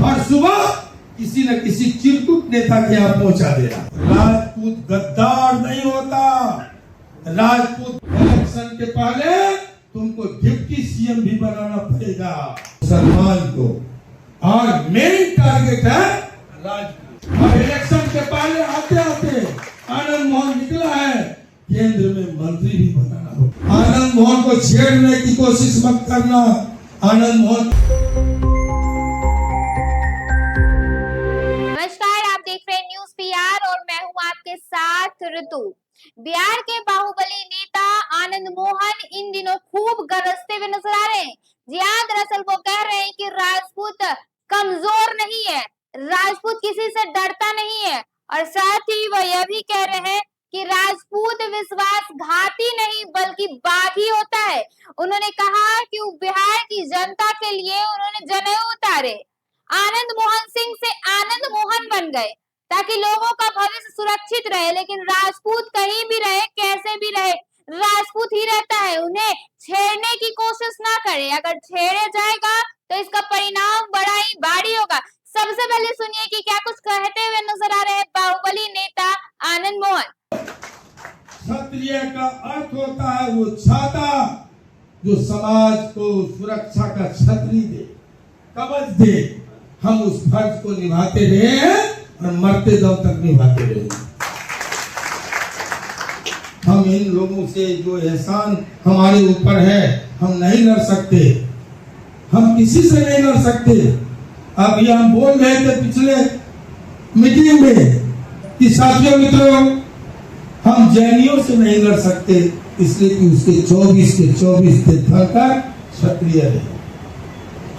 हर सुबह किसी न किसी चिरकुट नेता के यहाँ पहुंचा दे रहा। राजपूत गद्दार नहीं होता। राजपूत इलेक्शन के पहले तुमको डिप्टी सीएम भी बनाना पड़ेगा मुसलमान को, और मेन टारगेट है राजपूत। और इलेक्शन के पहले आते आते आनंद मोहन निकला है, केंद्र में मंत्री भी बनाना हो। आनंद मोहन को छेड़ने की कोशिश मत करना। आनंद मोहन। नमस्कार, आप देख रहे हैं न्यूज़ पीआर और मैं हूं आपके साथ ऋतु। बिहार के बाहुबली नेता आनंद मोहन इन दिनों खूब गरजते हुए नजर आ रहे हैं। जी हाँ, दरअसल वो कह रहे हैं कि राजपूत कमजोर नहीं है, राजपूत किसी से डरता नहीं है, और साथ ही वह यह भी कह रहे हैं कि राजपूत विश्वासघाती नहीं बल्कि बागी होता है। उन्होंने कहा कि बिहार की जनता के लिए उन्होंने जनेऊ उतारे, आनंद मोहन सिंह से आनंद मोहन बन गए ताकि लोगों का भविष्य सुरक्षित रहे। लेकिन राजपूत कहीं भी रहे, कैसे भी रहे, राजपूत ही रहता है। उन्हें छेड़ने की कोशिश ना करे, अगर छेड़े जाएगा तो इसका परिणाम बड़ा ही भारी होगा। सबसे पहले सुनिए कि क्या कुछ कहते हुए नजर आ रहे हैं बाहुबली नेता आनंद मोहन। क्षत्रिय का अर्थ होता है वो छाता जो समाज को सुरक्षा का छतरी दे, कवच दे। हम उस फर्ज को निभाते रहे हैं और मरते दम तक निभाते रहे। हम इन लोगों से जो एहसान हमारे ऊपर है, हम नहीं लड़ सकते, हम किसी से नहीं लड़ सकते। अभी हम बोल रहे थे पिछले मीटिंग में कि साथियों मित्रों, हम जैनियों से नहीं लड़ सकते, इसलिए कि उसके 24 के 24 थे धरकर क्षत्रिय है।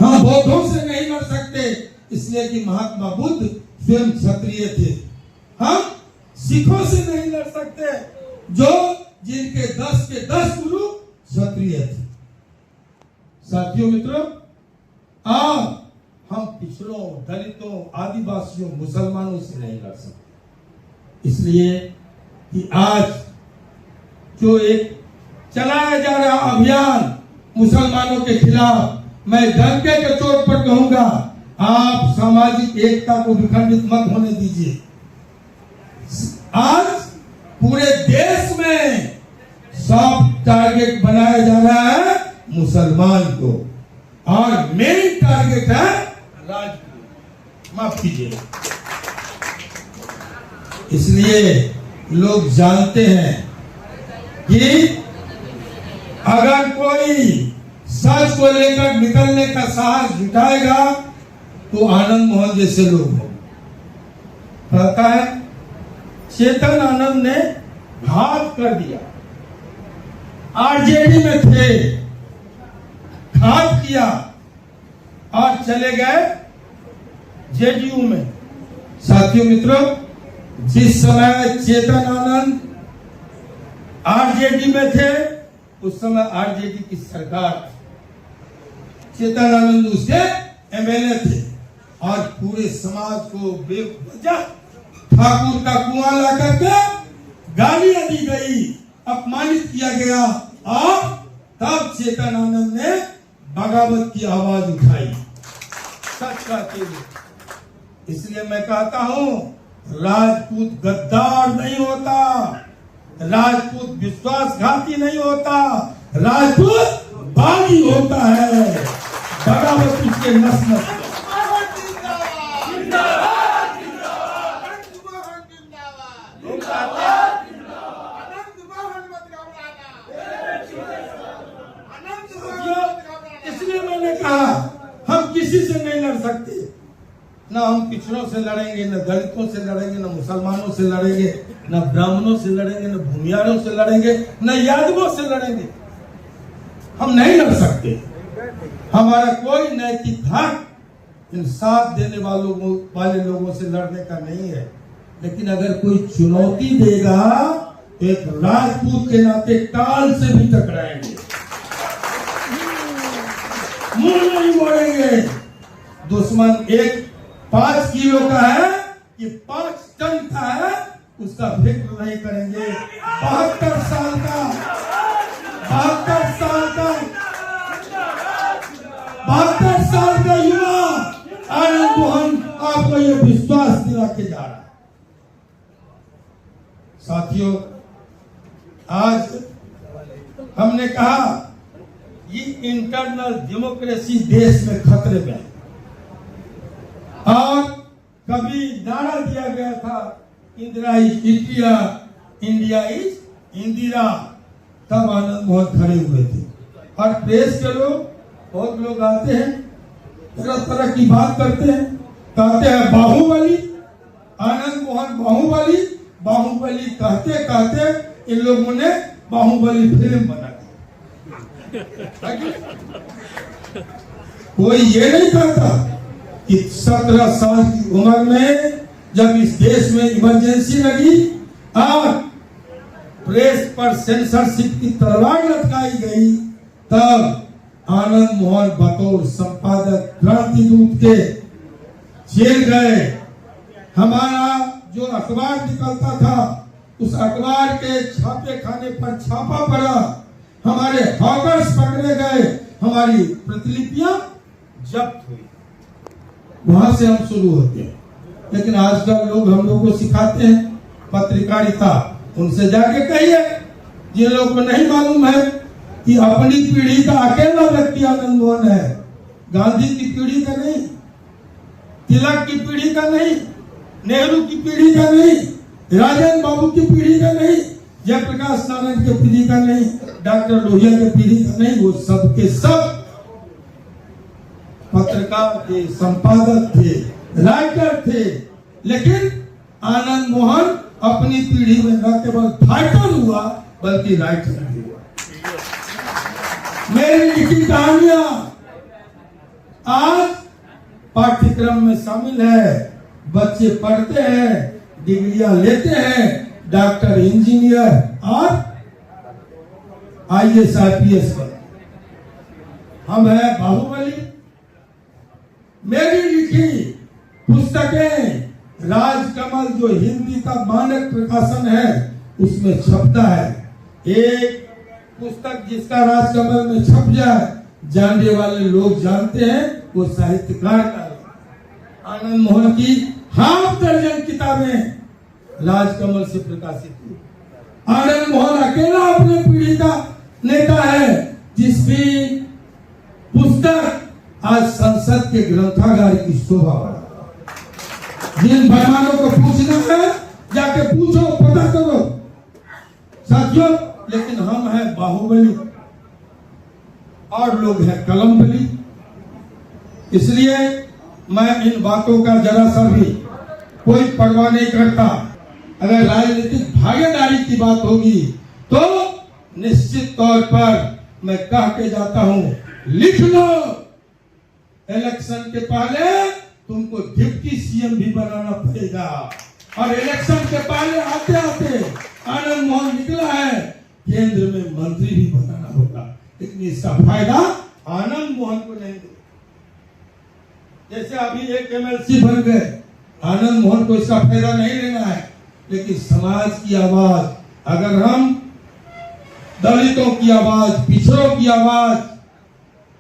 हम बौद्धों से नहीं लड़ सकते, इसलिए कि महात्मा बुद्ध स्वयं क्षत्रिय थे। हम सिखों से नहीं लड़ सकते, जो जिनके 10 के 10 गुरु क्षत्रिय थे। साथियों मित्रों, आप हम पिछड़ों, दलितों, आदिवासियों, मुसलमानों से नहीं लड़ सकते, इसलिए कि आज जो एक चलाया जा रहा अभियान मुसलमानों के खिलाफ, मैं डंके के चोट पर कहूंगा, आप सामाजिक एकता को विखंडित मत होने दीजिए। आज पूरे देश में सॉफ्ट टारगेट बनाया जा रहा है मुसलमान को, और मेन टारगेट है राजपूत। माफ कीजिए। इसलिए लोग जानते हैं कि अगर कोई सच को लेकर निकलने का साहस जुटाएगा तो आनंद मोहन जैसे लोग हैं। कहता है चेतन आनंद ने घात कर दिया, आरजेडी में थे, घात किया और चले गए जेडीयू में। साथियों मित्रों, जिस समय चेतन आनंद आरजेडी में थे, उस समय आरजेडी की सरकार थी। चेतन आनंद उसके एमएलए थे और पूरे समाज को बेवजह ठाकुर का कुआं ला करके गालियां दी गई, अपमानित किया गया, और तब चेतन आनंद ने बगावत की आवाज उठाई, सच कहते हुए। इसलिए मैं कहता हूं, राजपूत गद्दार नहीं होता, राजपूत विश्वासघाती नहीं होता, राजपूत बागी होता है। बगावत उसके नस नस। इसलिए मैंने कहा हम किसी से नहीं लड़ सकते, ना हम पिछड़ों से लड़ेंगे, न दलितों से लड़ेंगे, न मुसलमानों से लड़ेंगे, न ब्राह्मणों से लड़ेंगे, न भूमियारों से लड़ेंगे, न यादवों से लड़ेंगे। हम नहीं लड़ सकते। हमारा कोई नैतिक हक इंसाफ देने वाले लोगों से लड़ने का नहीं है। लेकिन अगर कोई चुनौती देगा तो एक राजपूत के नाते काल से भी टकराएंगे, मुंह नहीं मोड़ेंगे। दुश्मन एक 5 किलो का है कि 5 टन का है, उसका फिक्र नहीं करेंगे। 72 साल का 72 साल का युवा आनंद आनंद मोहन आपको ये विश्वास दिला के जा रहा है। साथियों, आज हमने कहा ये इंटरनल डेमोक्रेसी देश में खतरे में है। और कभी नारा दिया गया था Indira is India, India is Indira, तब आनंद मोहन खड़े हुए थे। और प्रेस के लोग, बहुत लोग आते हैं, तरह तरह की बात करते हैं, कहते हैं बाहुबली, आनंद मोहन बाहुबली, बाहुबली कहते कहते इन लोगों ने बाहुबली फिल्म बना दी। कोई ये नहीं कहता कि 17 साल की उम्र में जब इस देश में इमरजेंसी लगी और प्रेस पर सेंसरशिप की तलवार लटकाई गई, तब आनंद मोहन बतौर संपादक क्रांति दूत के जेल गए। हमारा जो अखबार निकलता था उस अखबार के छापे खाने पर छापा पड़ा, हमारे हॉकर्स पकड़े गए, हमारी प्रतिलिपियां जब्त हुई। वहां से हम शुरू होते हैं। लेकिन आजकल लोग हम लोग को सिखाते हैं पत्रकारिता। उनसे जाके कहिए जिन लोगों को नहीं मालूम है कि अपनी पीढ़ी का अकेला व्यक्ति आनंद मोहन है, गांधी की पीढ़ी का नहीं, तिलक की पीढ़ी का नहीं, नेहरू की पीढ़ी का नहीं, राजेंद्र बाबू की पीढ़ी का नहीं, जयप्रकाश नारायण की पीढ़ी का नहीं, डॉक्टर लोहिया की पीढ़ी का नहीं। वो सब के सब पत्रकार थे, संपादक थे, राइटर थे। लेकिन आनंद मोहन अपनी पीढ़ी में न केवल फाइटर हुआ बल्कि राइटर भी हुआ। मेरी लिखी कहानियां आज पाठ्यक्रम में शामिल है, बच्चे पढ़ते हैं, डिग्रियां लेते हैं, डॉक्टर, इंजीनियर और IAS IPS पर। हम है बाहुबली। मेरी लिखी पुस्तकें राजकमल जो हिंदी का मानक प्रकाशन है उसमें छपता है। एक पुस्तक जिसका राजकमल में छप जाए, जानने वाले लोग जानते हैं वो साहित्यकार का है। आनंद मोहन की हाफ दर्जन किताबें राजकमल से प्रकाशित हुई। आनंद मोहन अकेला अपने पीढ़ी का नेता है जिसकी पुस्तक आज संसद के ग्रंथागार की शोभा बढ़ा। जिन मेहमानों को पूछना है जाके पूछो, पता करो साथियों। लेकिन हम हैं बाहुबली और लोग हैं कलमबली। इसलिए मैं इन बातों का जरा सा भी कोई परवाह नहीं करता। अगर राजनीतिक भागीदारी की बात होगी तो निश्चित तौर पर मैं कह के जाता हूं, लिख लो इलेक्शन के पहले तुमको डिप्टी CM भी बनाना पड़ेगा। और इलेक्शन के पहले आते आते आनंद मोहन निकला है, केंद्र में मंत्री भी बनाना होगा। लेकिन इसका फायदा आनंद मोहन को नहीं दे। जैसे अभी एक MLC बन गए, आनंद मोहन को इसका फायदा नहीं लेना है। लेकिन समाज की आवाज, अगर हम दलितों की आवाज, पिछड़ों की आवाज,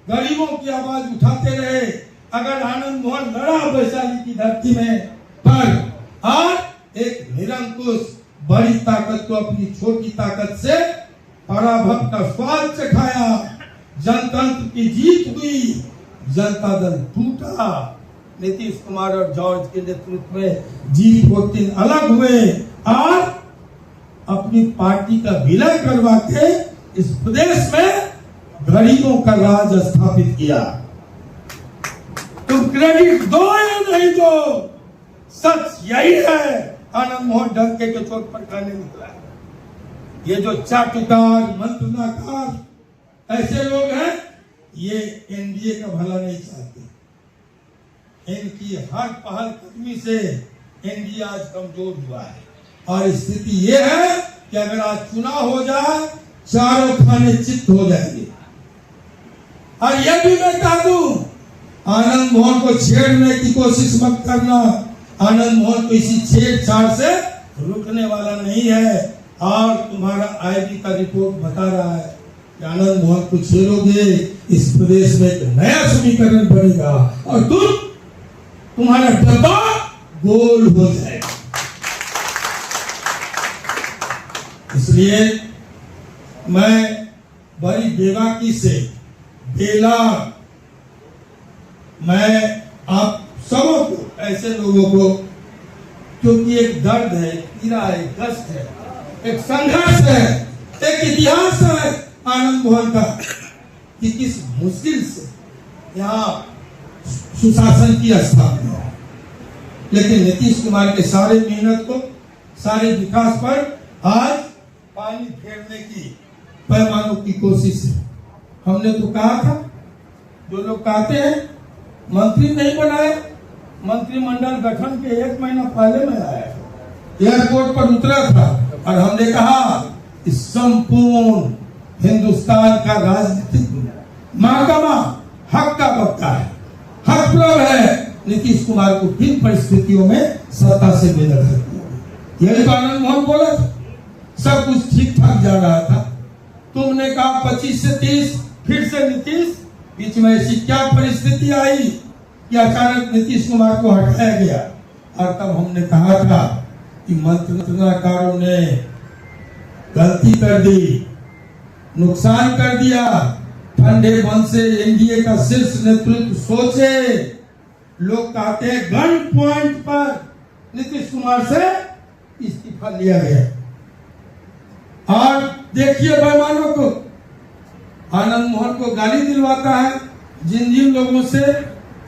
गरीबों की आवाज उठाते रहे, अगर आनंद मोहन लड़ा वैशाली की धरती में पर और एक निरंकुश बड़ी ताकत को अपनी छोटी ताकत से पराभव का स्वाद चखाया, जनतंत्र की जीत हुई, जनता दल टूटा, नीतीश कुमार और जॉर्ज के नेतृत्व में G14 अलग हुए और अपनी पार्टी का विलय करवा के इस प्रदेश में गरीबों का राज स्थापित किया। तुम क्रेडिट दो या नहीं दो, सच यही है। आनंद मोहन डंके के चोट पर खाने निकला है। ये जो चाटुकार, मंत्रनाकार ऐसे लोग हैं, ये NDA का भला नहीं चाहते। इनकी हर पहल कदमी से NDA आज कमजोर हुआ है। और स्थिति ये है कि अगर आज चुनाव हो जाए, चारों खाने चित्त हो जाएंगे। और यह भी मैं कह दूं, आनंद मोहन को छेड़ने की कोशिश मत करना। आनंद मोहन को इसी छेड़छाड़ से रुकने वाला नहीं है। और तुम्हारा IB का रिपोर्ट बता रहा है कि आनंद मोहन को छेड़ोगे, इस प्रदेश में एक नया समीकरण बनेगा और तुम तुम्हारा डब्बा गोल हो जाएगा। इसलिए मैं बड़ी बेबाकी से मैं आप सबों को, ऐसे लोगों को, क्योंकि एक दर्द है, पीड़ा है, कष्ट है, एक संघर्ष है, एक इतिहास है आनंद मोहन का कि किस मुश्किल से यहाँ सुशासन की स्थापना, लेकिन नीतीश कुमार के सारे मेहनत को, सारे विकास पर आज पानी फेरने की पैमानों की कोशिश है। हमने तो कहा था, जो लोग कहते हैं मंत्री नहीं बनाए, मंत्रिमंडल गठन के 1 महीना पहले में आया, एयरपोर्ट पर उतरा था और हमने कहा इस संपूर्ण हिंदुस्तान का राजनीतिक महकमा हक का बक्ता है, हक प्रभ है नीतीश कुमार को किन परिस्थितियों में सत्ता से बेदखल किया। यही तो आनंद मोहन बोला था, सब कुछ ठीक ठाक जा रहा था। तुमने कहा 25 से 30, फिर से नीतीश, बीच में ऐसी क्या परिस्थिति आई कि अचानक नीतीश कुमार को हटाया गया। और तब हमने कहा था कि मंत्रिकारों ने गलती कर दी, नुकसान कर दिया, ठंडे मन से एनडीए का शीर्ष नेतृत्व सोचे। लोग कहते हैं गन पॉइंट पर नीतीश कुमार से इस्तीफा लिया गया। और देखिए बेईमानों को, आनंद मोहन को गाली दिलवाता है जिन लोगों से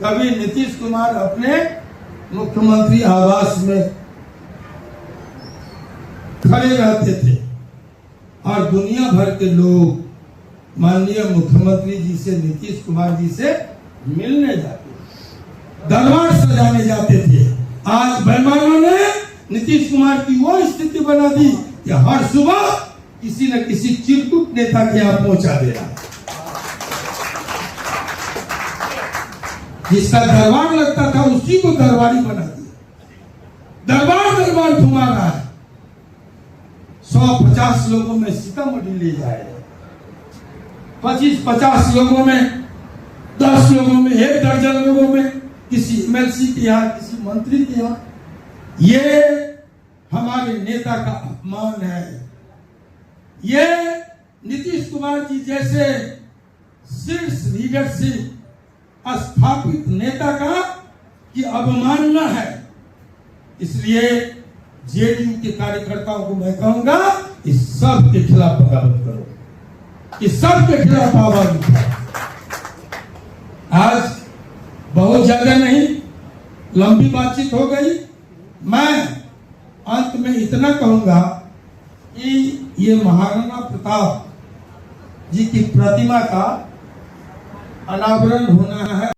कभी नीतीश कुमार अपने मुख्यमंत्री आवास में खड़े रहते थे और दुनिया भर के लोग माननीय मुख्यमंत्री जी से, नीतीश कुमार जी से मिलने जाते, दरबार सजाने जाते थे। आज बेईमानों ने नीतीश कुमार की वो स्थिति बना दी कि हर सुबह किसी न किसी चिरकुट नेता के यहाँ पहुंचा दे रहा है। जिसका दरबार लगता था उसी को दरबारी बना दिया, दरबार घुमा रहा है। 150 लोगों में सीतामढ़ी ले जाए, 25-50 लोगों में, 10 लोगों में, 1 दर्जन लोगों में, किसी एमएलसी के यहाँ, किसी मंत्री के यहाँ। ये हमारे नेता का अपमान है। ये नीतीश कुमार जी जैसे शीर्ष लीडरशिप स्थापित नेता का की अवमानना है। इसलिए जेडीयू के कार्यकर्ताओं को मैं कहूंगा इस सब के खिलाफ बगावत करो, इस सब के खिलाफ आवाज उठाओ। आज बहुत ज्यादा नहीं, लंबी बातचीत हो गई। मैं अंत में इतना कहूंगा कि ये महाराणा प्रताप जी की प्रतिमा का अनावरण होना है।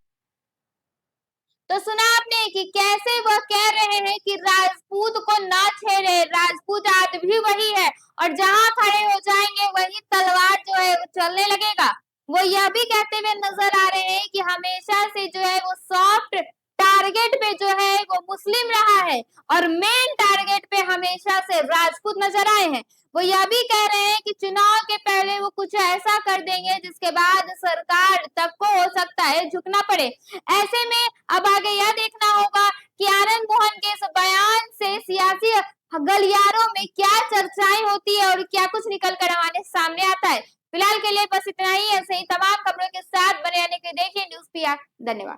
तो सुना आपने कि कैसे वह कह रहे हैं कि राजपूत को ना छेड़े, राजपूत आज भी वही है और जहां खड़े हो जाएंगे वही तलवार जो है वो चलने लगेगा। वो यह भी कहते हुए नजर आ रहे हैं कि हमेशा से जो है वो सॉफ्ट टारगेट पे जो है वो मुस्लिम रहा है और मेन टारगेट पे हमेशा से राजपूत नजर आए हैं। वो यह भी कह रहे हैं कि चुनाव के पहले वो कुछ ऐसा कर देंगे जिसके बाद सरकार तक को हो सकता है झुकना पड़े। ऐसे में अब आगे यह देखना होगा कि आनंद मोहन के इस बयान से सियासी गलियारों में क्या चर्चाएं होती है और क्या कुछ निकल कर हमारे सामने आता है। फिलहाल के लिए बस इतना ही। ऐसे ही तमाम खबरों के साथ बने रहने के लिए देखिए न्यूज़ PR। धन्यवाद।